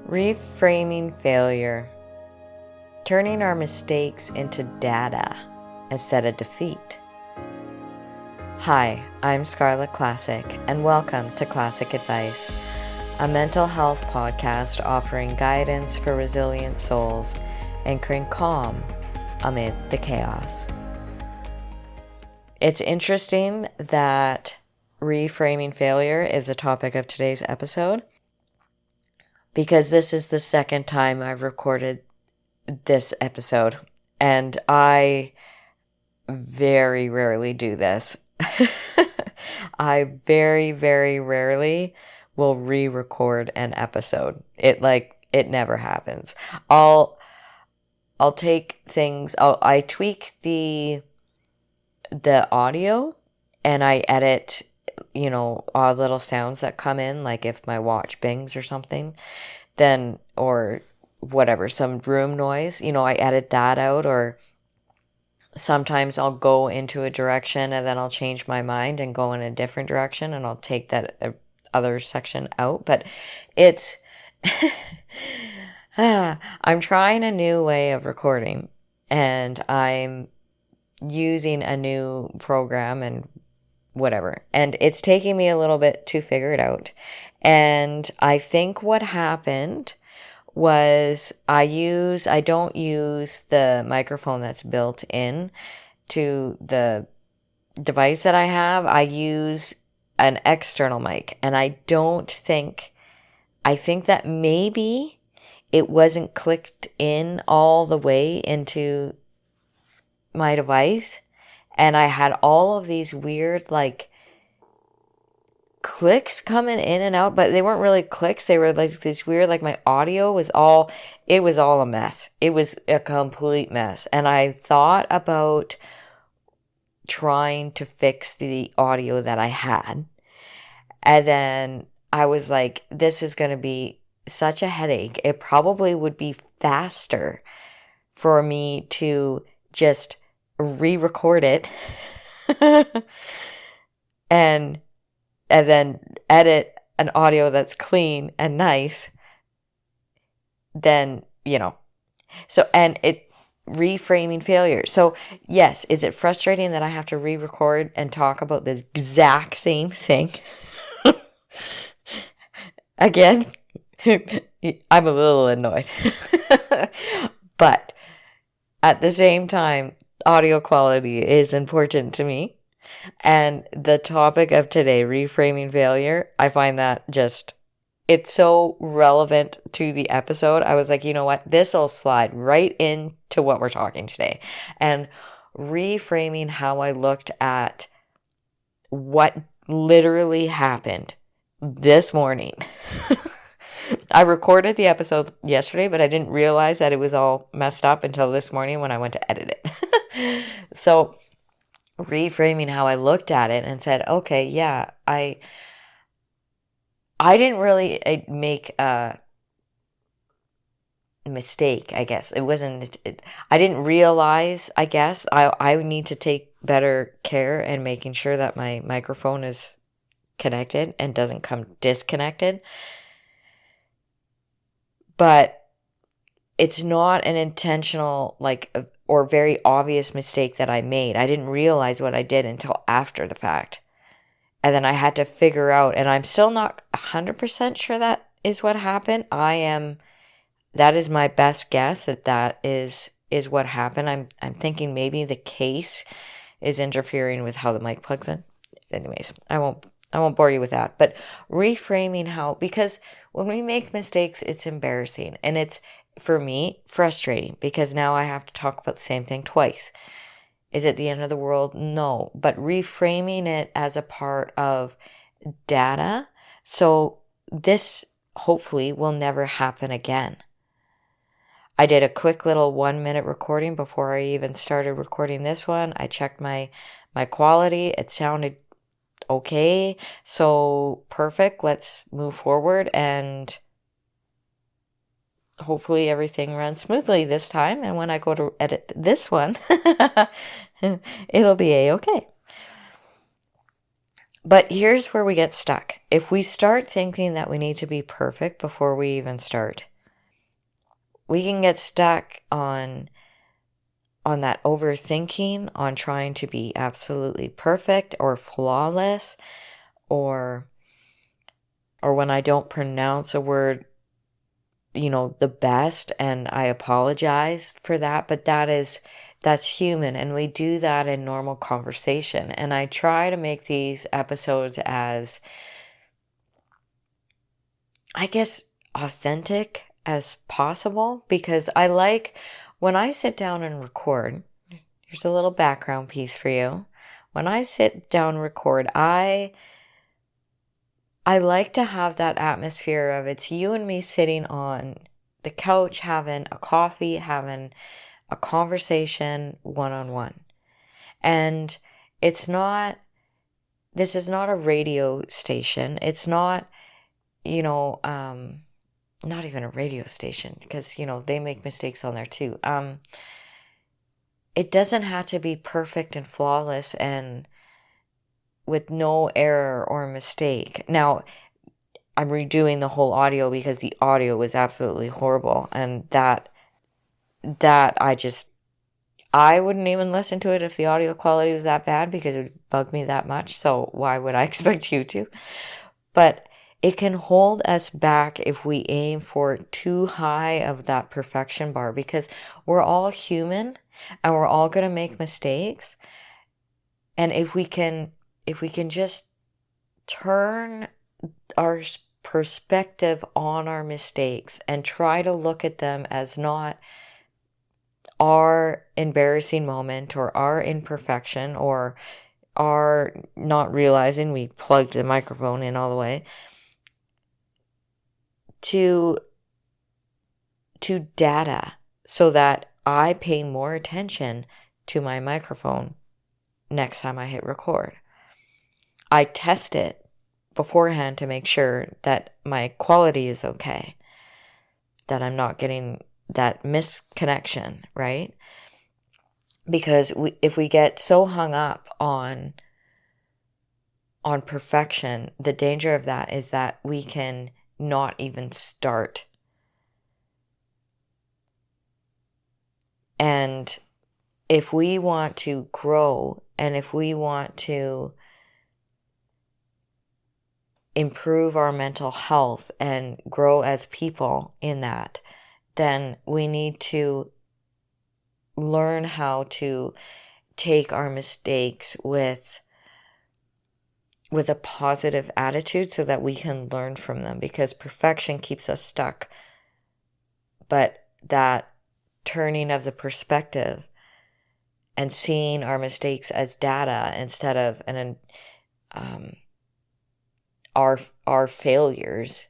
Reframing failure. Turning our mistakes into data instead of defeat. Hi, I'm Scarlett Classic, and welcome to Classic Advice, a mental health podcast offering guidance for resilient souls, anchoring calm amid the chaos. It's interesting that reframing failure is the topic of today's episode, because this is the second time I've recorded this episode, and I very rarely do this. I very, very rarely will re-record an episode. It never happens. I'll take things, I tweak the audio, and I edit, odd little sounds that come in, like if my watch bings or something, then, or whatever, some room noise, I edit that out. Or sometimes I'll go into a direction and then I'll change my mind and go in a different direction, and I'll take that other section out. But it's, I'm trying a new way of recording, and I'm using a new program and whatever, and it's taking me a little bit to figure it out. And I think what happened was I don't use the microphone that's built in to the device that I have. I use an external mic, and I think that maybe it wasn't clicked in all the way into my device, and I had all of these weird clicks coming in and out, but they weren't really clicks. They were this weird, my audio was all a mess. It was a complete mess. And I thought about trying to fix the audio that I had. And then I was like, this is going to be such a headache. It probably would be faster for me to just re-record it and then edit an audio that's clean and nice, then, so, and it reframing failure. So yes, is it frustrating that I have to re-record and talk about the exact same thing again? I'm a little annoyed, but at the same time, audio quality is important to me. And the topic of today, reframing failure, I find that it's so relevant to the episode. I was like, you know what? This will slide right into what we're talking today. And reframing how I looked at what literally happened this morning. I recorded the episode yesterday, but I didn't realize that it was all messed up until this morning when I went to edit it. So reframing how I looked at it and said, okay, yeah, I didn't really make a mistake, I guess. I didn't realize, I guess, I need to take better care in making sure that my microphone is connected and doesn't come disconnected. But it's not an intentional, or very obvious mistake that I made. I didn't realize what I did until after the fact. And then I had to figure out, and I'm still not 100% sure that is what happened. That is my best guess that is what happened. I'm thinking maybe the case is interfering with how the mic plugs in. Anyways, I won't bore you with that. But reframing because when we make mistakes, it's embarrassing. And it's, for me, frustrating, because now I have to talk about the same thing twice. Is it the end of the world? No. But reframing it as a part of data, so this hopefully will never happen again. I did a quick little 1-minute recording before I even started recording this one. I checked my quality. It sounded okay. So perfect. Let's move forward, and hopefully everything runs smoothly this time. And when I go to edit this one, it'll be a-okay. But here's where we get stuck. If we start thinking that we need to be perfect before we even start, we can get stuck on that overthinking, on trying to be absolutely perfect or flawless, or when I don't pronounce a word, the best, and I apologize for that, but that's human, and we do that in normal conversation. And I try to make these episodes as, I guess, authentic as possible, because I like when I sit down and record. Here's a little background piece for you. When I sit down and record, I like to have that atmosphere of it's you and me sitting on the couch, having a coffee, having a conversation one-on-one. And this is not a radio station. It's not, not even a radio station, because, they make mistakes on there too. It doesn't have to be perfect and flawless and with no error or mistake. Now, I'm redoing the whole audio because the audio was absolutely horrible, and that I wouldn't even listen to it if the audio quality was that bad, because it would bug me that much. So why would I expect you to? But it can hold us back if we aim for too high of that perfection bar, because we're all human and we're all going to make mistakes. And if we can just turn our perspective on our mistakes and try to look at them as not our embarrassing moment or our imperfection or our not realizing we plugged the microphone in all the way, to data, so that I pay more attention to my microphone next time I hit record. I test it beforehand to make sure that my quality is okay, that I'm not getting that misconnection, right? Because if we get so hung up on perfection, the danger of that is that we can not even start. And if we want to grow, and if we want to improve our mental health and grow as people in that, then we need to learn how to take our mistakes with a positive attitude, so that we can learn from them, because perfection keeps us stuck. But that turning of the perspective and seeing our mistakes as data instead of our failures,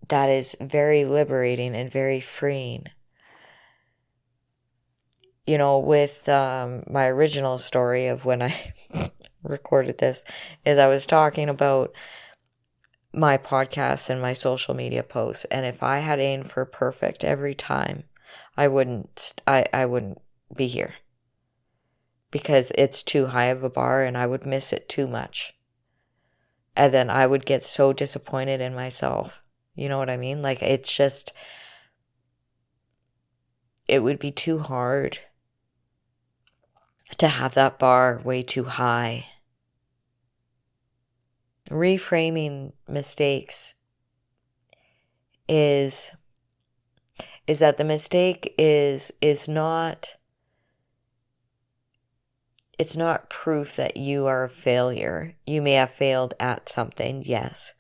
that is very liberating and very freeing. With my original story of when I recorded this, is I was talking about my podcast and my social media posts, and if I had aimed for perfect every time, I wouldn't be here, because it's too high of a bar and I would miss it too much, and then I would get so disappointed in myself. You know what I mean? Like, it's just, it would be too hard to have that bar way too high. Reframing mistakes is that the mistake is not, it's not proof that you are a failure. You may have failed at something, yes,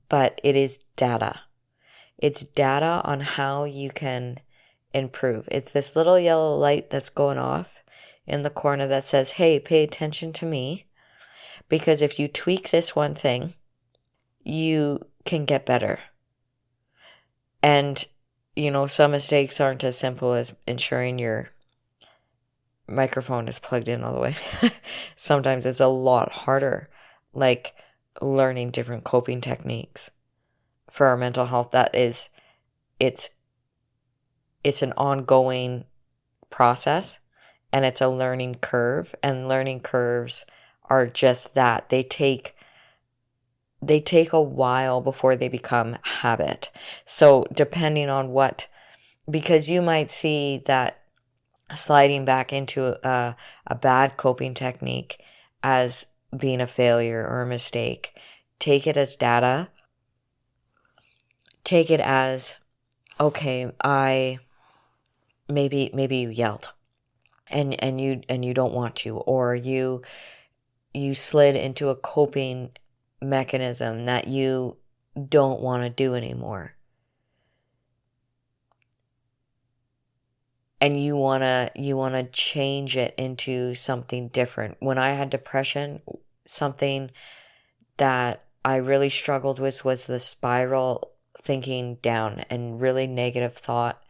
but it is data. It's data on how you can improve. It's this little yellow light that's going off in the corner that says, hey, pay attention to me, because if you tweak this one thing, you can get better. And, some mistakes aren't as simple as ensuring your microphone is plugged in all the way. Sometimes it's a lot harder, like learning different coping techniques for our mental health. It's an ongoing process, and it's a learning curve, and learning curves are just that. They take a while before they become habit. So depending on what because you might see that sliding back into a bad coping technique as being a failure or a mistake. Take it as data. Take it as, okay, maybe you yelled and you don't want to, or you slid into a coping mechanism that you don't want to do anymore. And you want to change it into something different. When I had depression, something that I really struggled with was the spiral thinking down and really negative thought,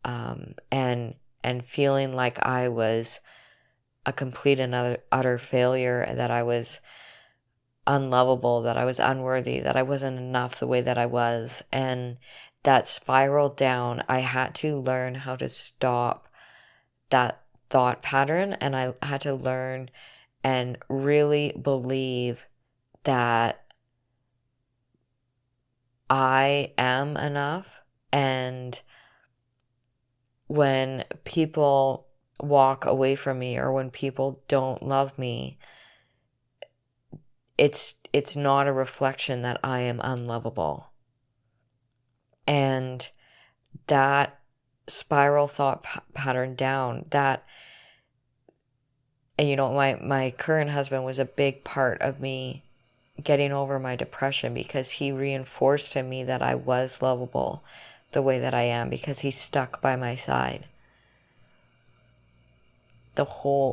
and feeling like I was a complete and utter failure, that I was unlovable, that I was unworthy, that I wasn't enough the way that I was. And that spiral down, I had to learn how to stop that thought pattern, and I had to learn and really believe that I am enough. And when people walk away from me, or when people don't love me, it's not a reflection that I am unlovable. And that spiral thought pattern down, that, and my current husband was a big part of me getting over my depression, because he reinforced in me that I was lovable the way that I am, because he stuck by my side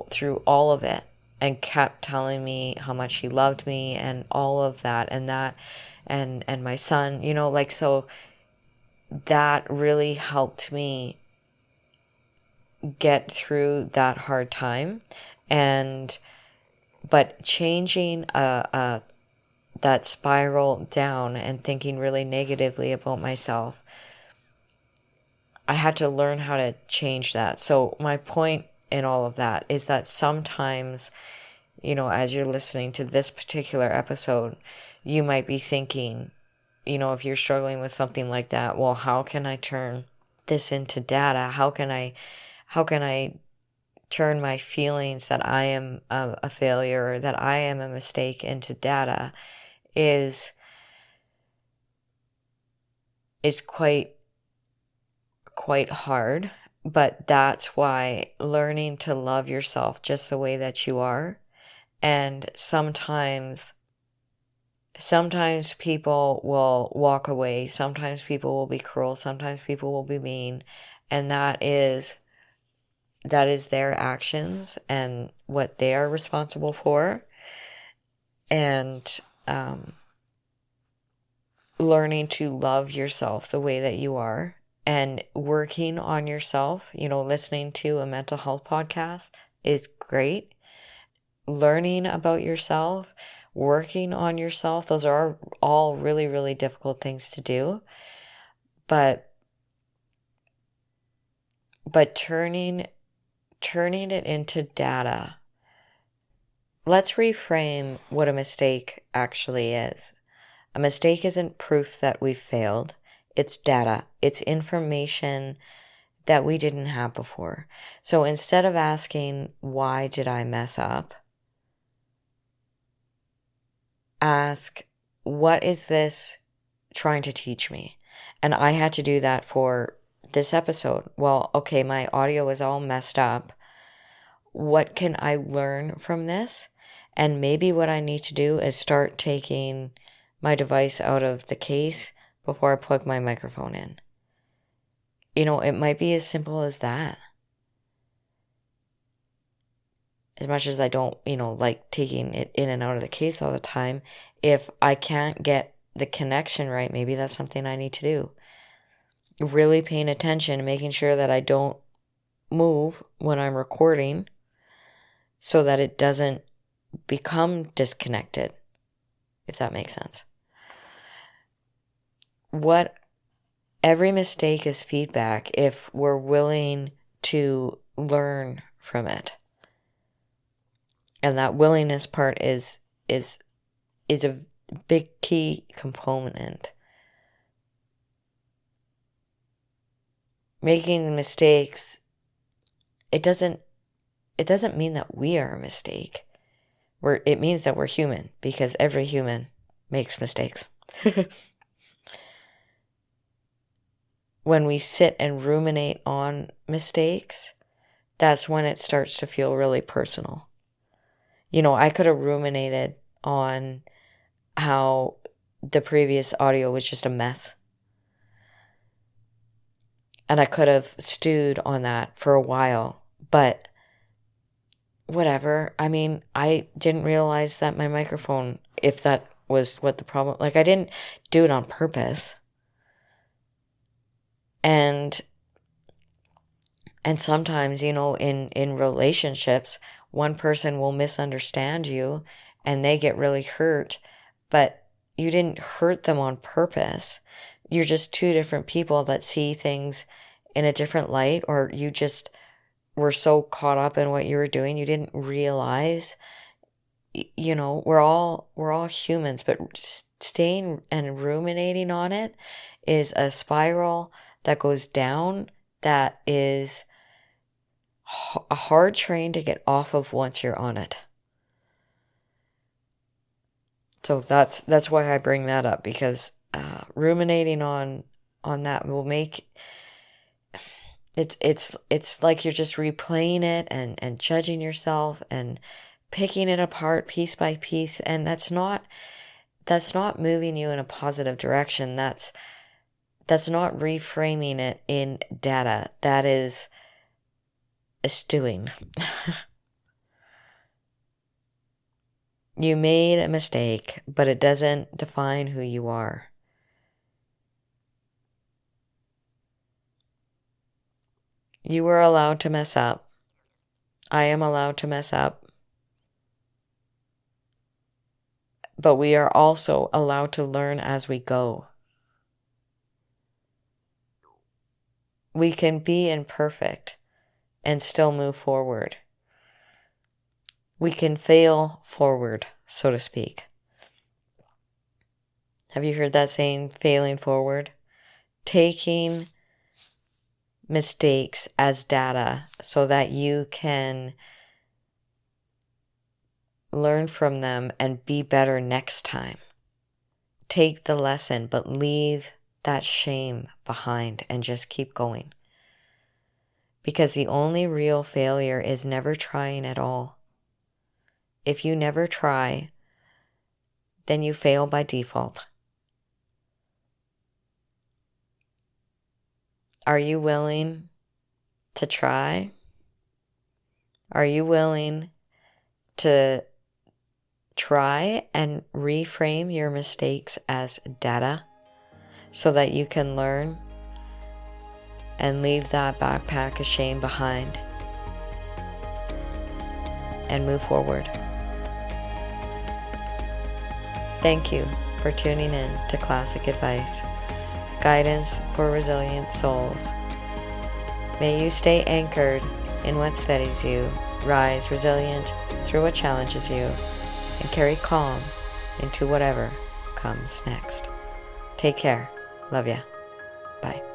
through all of it, and kept telling me how much he loved me and all of that, and my son, so that really helped me get through that hard time. But changing that spiral down and thinking really negatively about myself, I had to learn how to change that. So my point in all of that is that sometimes, as you're listening to this particular episode, you might be thinking, if you're struggling with something like that, well, how can I turn this into data? How can I turn my feelings that I am a failure, or that I am a mistake, into data? Is quite hard. But that's why learning to love yourself just the way that you are. And sometimes people will walk away, sometimes people will be cruel, sometimes people will be mean, and that is their actions and what they are responsible for. And learning to love yourself the way that you are, and working on yourself, listening to a mental health podcast is great. Learning about yourself, working on yourself, those are all really, really difficult things to do. But turning it into data. Let's reframe what a mistake actually is. A mistake isn't proof that we failed. It's data. It's information that we didn't have before. So instead of asking, why did I mess up? Ask, what is this trying to teach me? And I had to do that for this episode. Well, okay, my audio is all messed up. What can I learn from this? And maybe what I need to do is start taking my device out of the case before I plug my microphone in. It might be as simple as that. As much as I don't, like taking it in and out of the case all the time, if I can't get the connection right, maybe that's something I need to do. Really paying attention, making sure that I don't move when I'm recording, so that it doesn't become disconnected, if that makes sense. Every mistake is feedback if we're willing to learn from it. And that willingness part is a big key component. making mistakes, it doesn't mean that we are a mistake. It means that we're human, because every human makes mistakes. When we sit and ruminate on mistakes, that's when it starts to feel really personal. I could have ruminated on how the previous audio was just a mess. And I could have stewed on that for a while, but whatever. I mean, I didn't realize that my microphone, if that was what the problem, I didn't do it on purpose. And sometimes, in relationships, one person will misunderstand you and they get really hurt, but you didn't hurt them on purpose. You're just two different people that see things in a different light, or you just were so caught up in what you were doing, you didn't realize. We're all humans, but staying and ruminating on it is a spiral that goes down, that is a hard train to get off of once you're on it. So that's why I bring that up, because ruminating on that will make it's like you're just replaying it and judging yourself and picking it apart piece by piece, and that's not moving you in a positive direction. That's not reframing it in data. That is a stewing. You made a mistake, but it doesn't define who you are. You were allowed to mess up. I am allowed to mess up. But we are also allowed to learn as we go. We can be imperfect and still move forward. We can fail forward, so to speak. Have you heard that saying, failing forward? Taking mistakes as data so that you can learn from them and be better next time. Take the lesson, but leave that shame behind and just keep going. Because the only real failure is never trying at all. If you never try, then you fail by default. Are you willing to try? Are you willing to try and reframe your mistakes as data so that you can learn and leave that backpack of shame behind and move forward? Thank you for tuning in to Classic Advice, guidance for resilient souls. May you stay anchored in what steadies you, rise resilient through what challenges you, and carry calm into whatever comes next. Take care. Love ya. Bye.